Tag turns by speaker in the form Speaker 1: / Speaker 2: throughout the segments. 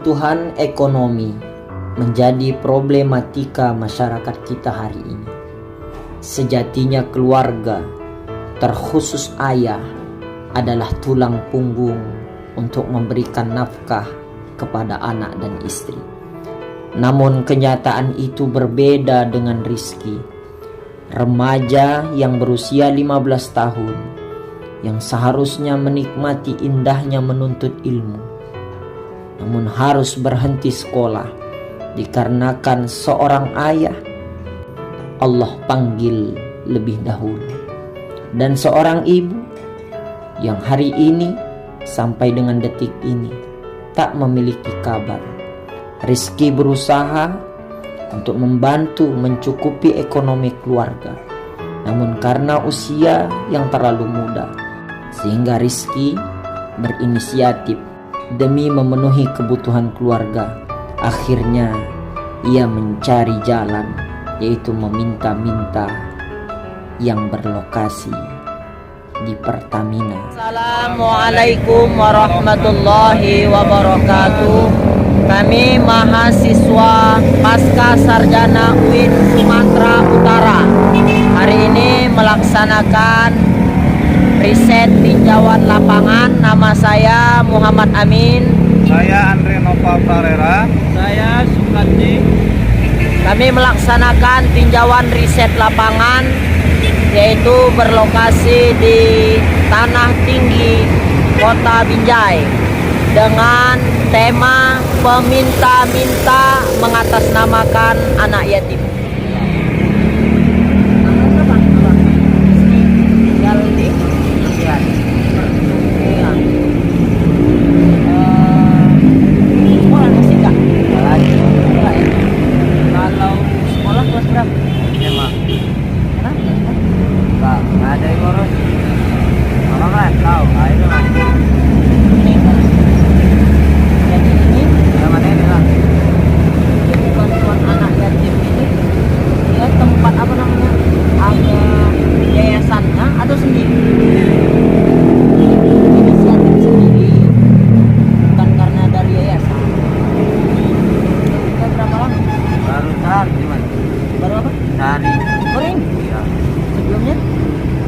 Speaker 1: kebutuhan ekonomi menjadi problematika masyarakat kita hari ini. Sejatinya keluarga, terkhusus ayah, adalah tulang punggung untuk memberikan nafkah kepada anak dan istri. Namun kenyataan itu berbeda dengan Rizky, remaja yang berusia 15 tahun, yang seharusnya menikmati indahnya menuntut ilmu, namun harus berhenti sekolah dikarenakan seorang ayah Allah panggil lebih dahulu, dan seorang ibu yang hari ini sampai dengan detik ini tak memiliki kabar. Rizky berusaha untuk membantu mencukupi ekonomi keluarga, namun karena usia yang terlalu muda, sehingga Rizky berinisiatif demi memenuhi kebutuhan keluarga. Akhirnya ia mencari jalan, yaitu meminta-minta yang berlokasi di Pertamina.
Speaker 2: Assalamualaikum warahmatullahi wabarakatuh. Kami mahasiswa Pasca Sarjana UIN Sumatera Utara hari ini melaksanakan riset tinjauan lapangan. Nama saya Muhammad Amin.
Speaker 3: Saya Andre Nova Barera.
Speaker 4: Saya Sukandi.
Speaker 2: Kami melaksanakan tinjauan riset lapangan, yaitu berlokasi di Tanah Tinggi, Kota Binjai, dengan tema peminta-minta mengatasnamakan anak yatim.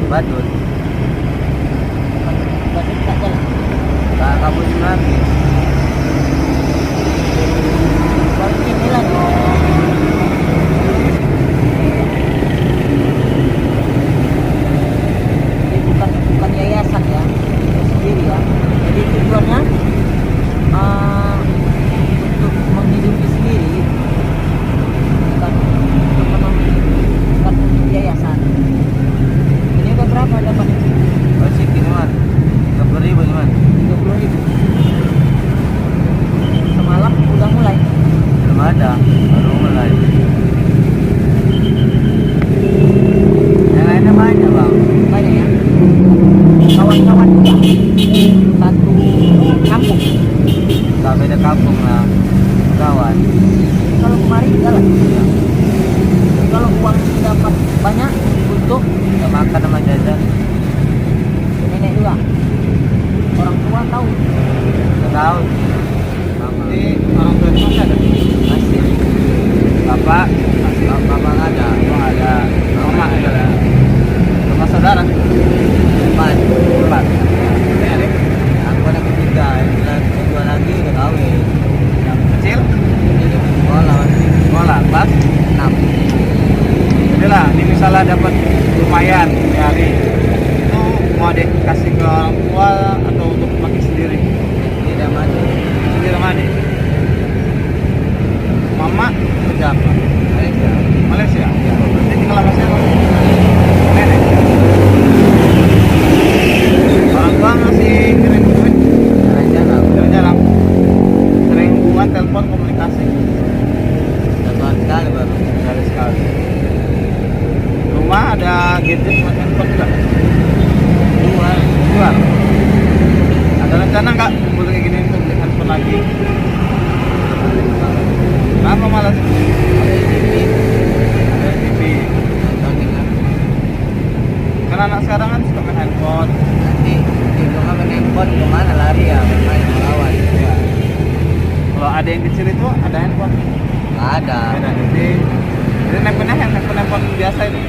Speaker 4: Badut tak jalan. Tak kabur lagi. Balik ini lagi. Jadi bukan yayasan ya, itu sendiri ya. Jadi tujuannya untuk menghidupi sendiri, bukan untuk yayasan. Berapa dapat?
Speaker 3: Masih gini man, 30.000 man.
Speaker 2: 30.000. Semalam udah mulai?
Speaker 3: Belum ada, baru mulai. Yang lainnya banyak bang.
Speaker 2: Banyak ya? Kawan-kawan juga? Satu kampung?
Speaker 3: Tak beda kampung lah, kawan.
Speaker 2: Kalau kemarin jalan? Ya. Kalau uang dapat banyak untuk
Speaker 3: makan sama jajan.
Speaker 2: Nenek juga? Orang tua tahu?
Speaker 3: Tidak tahu.
Speaker 4: Ini orang tua itu masih ada?
Speaker 3: Masih. Bapak nggak ada, Bang ada, Mama ada. Rumah saudara? Empat. Ya deh. Aku ada ketiga, yang kedua lagi udah kawin. Yang kecil? Sekolah, kelas 6. Jadilah, ini misalnya dapat lumayan di hari itu, mau dikasih ke orang tua atau untuk pakai sendiri? Tidak mandi. Sendiri mandi. Mama kerja apa? Malaysia. Ya. Berarti tinggal sama siapa? Nenek. Orang tua masih kirim duit? Jarang. Sering hubungan, telepon, komunikasi? Sekali. Rumah ada gadget buat handphone juga? Jual. Ada rencana nggak kumpul kayak gini untuk beli handphone lagi? Kenapa malas? Ada TV. Karena anak sekarang kan suka main handphone. Nanti di rumah main handphone kemana lari ya? Main melawan. Ya. Kalau ada yang kecil itu ada handphone?
Speaker 2: Nggak ada.
Speaker 3: Ada. Jadi handphone biasa itu.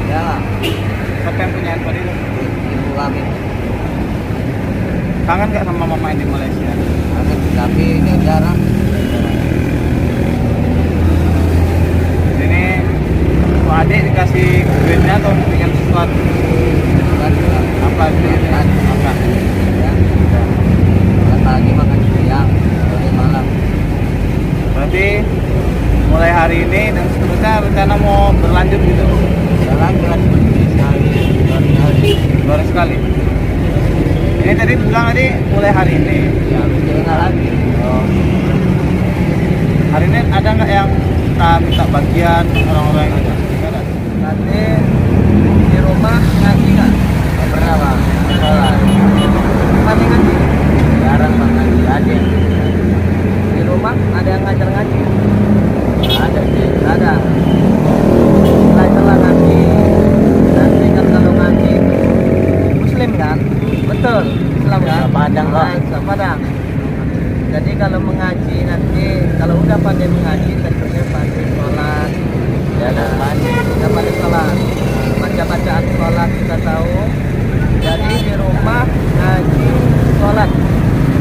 Speaker 2: Ya lah.
Speaker 3: Siapa yang punya handphone itu?
Speaker 2: Ibu kami.
Speaker 3: Kangen nggak sama mama yang di Malaysia?
Speaker 2: Kangen, tapi ini jarang.
Speaker 3: Ini Pak adik dikasih duitnya atau dengan sesuatu? Apa duitnya? Apa?
Speaker 2: Ya. Kan pagi makan siang, sore malam.
Speaker 3: Berarti mulai hari ini dan seterusnya rencana mau berlanjut gitu?
Speaker 2: Jalan-jalan sekali,
Speaker 3: Dua hari sekali. Ini tadi bilang tadi mulai hari ini.
Speaker 2: ya besoknya lagi.
Speaker 3: Oh. Hari ini ada nggak yang kita minta bagian orang-orang yang ada? Nggak ada.
Speaker 4: Nanti di rumah ngaji nggak?
Speaker 2: Nggak pernah bang, sholat.
Speaker 4: Kami ngaji.
Speaker 2: Jarang bang ngaji, ada yang
Speaker 4: Di rumah ada yang ngajar ngaji?
Speaker 2: ada sih.
Speaker 4: Nggak ada. Belajarlah ngaji. Nanti kan kalau ngaji Muslim kan? Betul. Islam kan?
Speaker 2: Padang, Pak.
Speaker 4: Nah, Padang. Jadi kalau mengaji nanti kalau udah pandai mengaji tentunya pandai sholat.
Speaker 2: Ya ada mandi.
Speaker 4: Kita pandai sholat. Baca-bacaan sholat kita tahu. Jadi di rumah ngaji sholat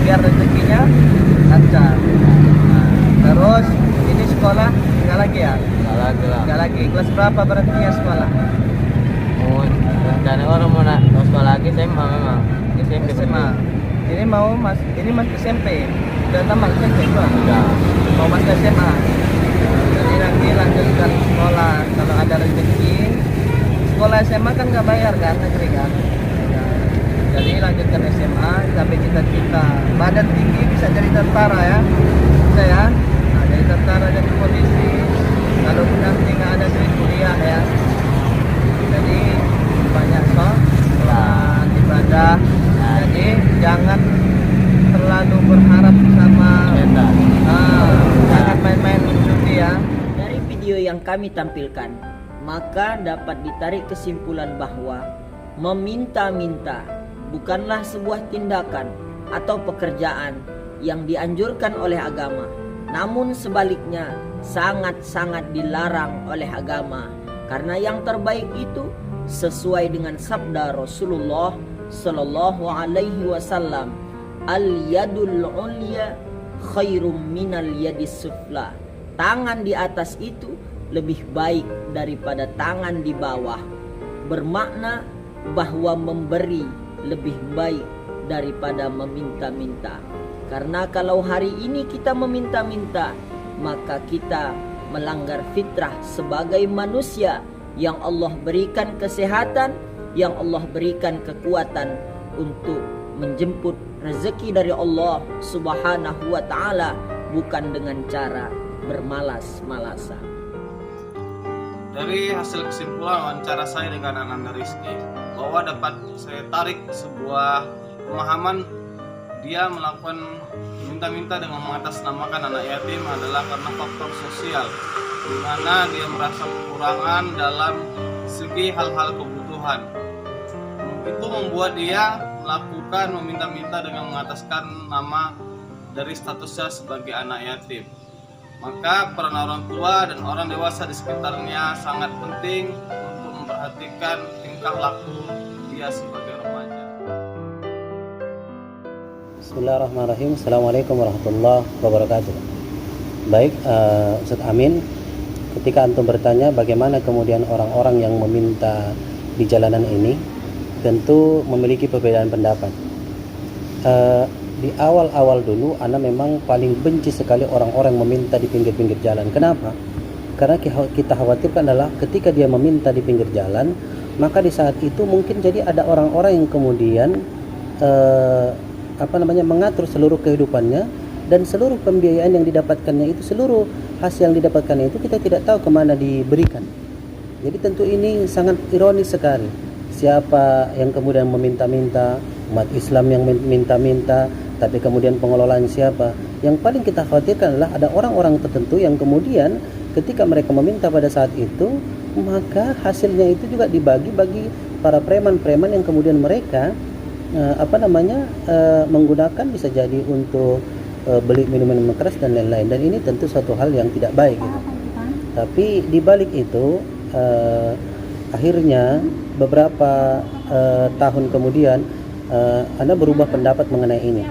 Speaker 4: biar rezekinya lancar. Nah, terus ini sekolah nggak lagi ya?
Speaker 2: Nggak lagi lah.
Speaker 4: Nggak lagi. Kelas berapa berhentinya sekolah?
Speaker 2: Mau rencana orang mau nak mau sekolah lagi SMA memang. SMP
Speaker 4: SMA. Ini mau mas, ini mas SMP. Udah tamat SMP belum?
Speaker 2: Udah.
Speaker 4: Mau masuk SMA. Jadi nanti lanjutkan sekolah. Kalau ada rezeki, sekolah SMA kan nggak bayar kan, negeri kan. Nah, jadi lanjutkan SMA sampai cita-cita. Badan tinggi bisa jadi tentara ya, bisa ya. Nah, jadi tentara, jadi polisi. Kalau nanti nggak ada duit kuliah ya. Jadi banyak sholat, ibadah. Jadi jangan terlalu berharap sama jangan main-main judi ya.
Speaker 1: Dari video yang kami tampilkan, maka dapat ditarik kesimpulan bahwa meminta-minta bukanlah sebuah tindakan atau pekerjaan yang dianjurkan oleh agama, namun sebaliknya sangat-sangat dilarang oleh agama, karena yang terbaik itu sesuai dengan sabda Rasulullah Sallallahu Alaihi Wasallam, al-yadul ulya khairum minal yadis sufla. Tangan di atas itu lebih baik daripada tangan di bawah. Bermakna bahwa memberi lebih baik daripada meminta-minta. Karena kalau hari ini kita meminta-minta, maka kita melanggar fitrah sebagai manusia yang Allah berikan kesehatan, yang Allah berikan kekuatan untuk menjemput rezeki dari Allah Subhanahu wa taala, bukan dengan cara bermalas-malasan.
Speaker 3: Dari hasil kesimpulan wawancara saya dengan Ananda Rizky, bahwa dapat saya tarik sebuah pemahaman dia melakukan minta-minta dengan mengatasnamakan anak yatim adalah karena faktor sosial, di mana dia merasa kekurangan dalam segi hal-hal kebutuhan. Itu membuat dia melakukan meminta-minta dengan mengataskan nama dari statusnya sebagai anak yatim. Maka peran orang tua dan orang dewasa di sekitarnya sangat penting untuk memperhatikan tingkah laku dia sebagai remaja.
Speaker 5: Bismillahirrahmanirrahim. Assalamualaikum warahmatullahi wabarakatuh. Baik, Ustaz Amin, ketika antum bertanya bagaimana kemudian orang-orang yang meminta di jalanan ini, tentu memiliki perbedaan pendapat. Di awal-awal dulu, Ana memang paling benci sekali orang-orang meminta di pinggir-pinggir jalan. Kenapa? Karena kita khawatirkan adalah ketika dia meminta di pinggir jalan, maka di saat itu mungkin jadi ada orang-orang yang kemudian mengatur seluruh kehidupannya, dan seluruh pembiayaan yang didapatkannya itu, seluruh hasil yang didapatkannya itu kita tidak tahu kemana diberikan. Jadi tentu ini sangat ironis sekali. Siapa yang kemudian meminta-minta, umat Islam yang minta-minta, tapi kemudian pengelolaan siapa? Yang paling kita khawatirkan adalah ada orang-orang tertentu yang kemudian ketika mereka meminta pada saat itu, maka hasilnya itu juga dibagi bagi para preman-preman yang kemudian mereka menggunakan bisa jadi untuk beli minuman keras dan lain-lain, dan ini tentu suatu hal yang tidak baik gitu. Tapi di balik itu akhirnya beberapa tahun kemudian Anda berubah pendapat mengenai ini.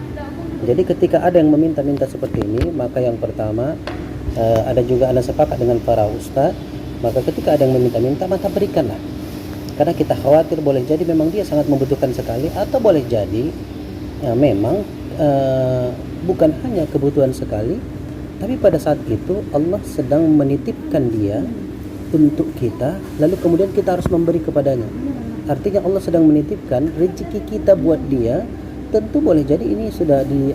Speaker 5: Jadi ketika ada yang meminta-minta seperti ini, maka yang pertama ada juga Anda sepakat dengan para ustaz, maka ketika ada yang meminta-minta maka berikanlah. Karena kita khawatir boleh jadi memang dia sangat membutuhkan sekali, atau boleh jadi memang bukan hanya kebutuhan sekali, tapi pada saat itu Allah sedang menitipkan dia untuk kita, lalu kemudian kita harus memberi kepadanya. Artinya Allah sedang menitipkan rezeki kita buat dia. Tentu boleh jadi ini sudah di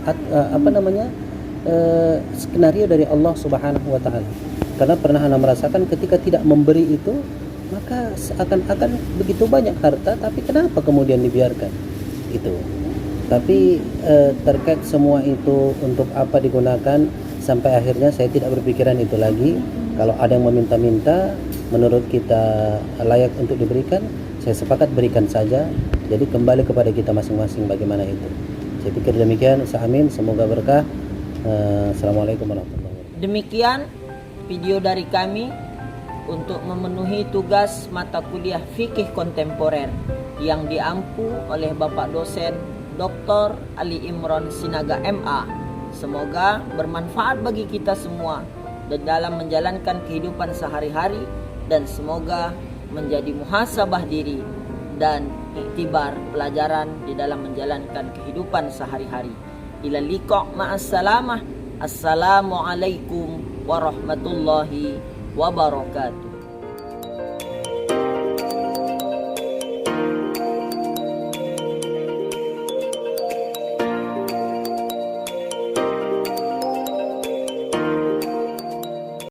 Speaker 5: skenario dari Allah Subhanahu wa taala. Karena pernah Anda merasakan ketika tidak memberi itu, maka seakan-akan begitu banyak harta, tapi kenapa kemudian dibiarkan? Itu. Tapi terkait semua itu untuk apa digunakan, sampai akhirnya saya tidak berpikiran itu lagi. Kalau ada yang meminta-minta, menurut kita layak untuk diberikan, saya sepakat berikan saja. Jadi kembali kepada kita masing-masing bagaimana itu. Saya pikir demikian. Ustaz Amin, semoga berkah. Assalamualaikum warahmatullahi wabarakatuh.
Speaker 1: Demikian video dari kami untuk memenuhi tugas mata kuliah fikih kontemporer yang diampu oleh Bapak dosen Dr. Ali Imron Sinaga MA. Semoga bermanfaat bagi kita semua dalam menjalankan kehidupan sehari-hari, dan semoga menjadi muhasabah diri dan iktibar pelajaran di dalam menjalankan kehidupan sehari-hari. Ila liqa' ma'assalamah. Assalamualaikum warahmatullahi wabarakatuh.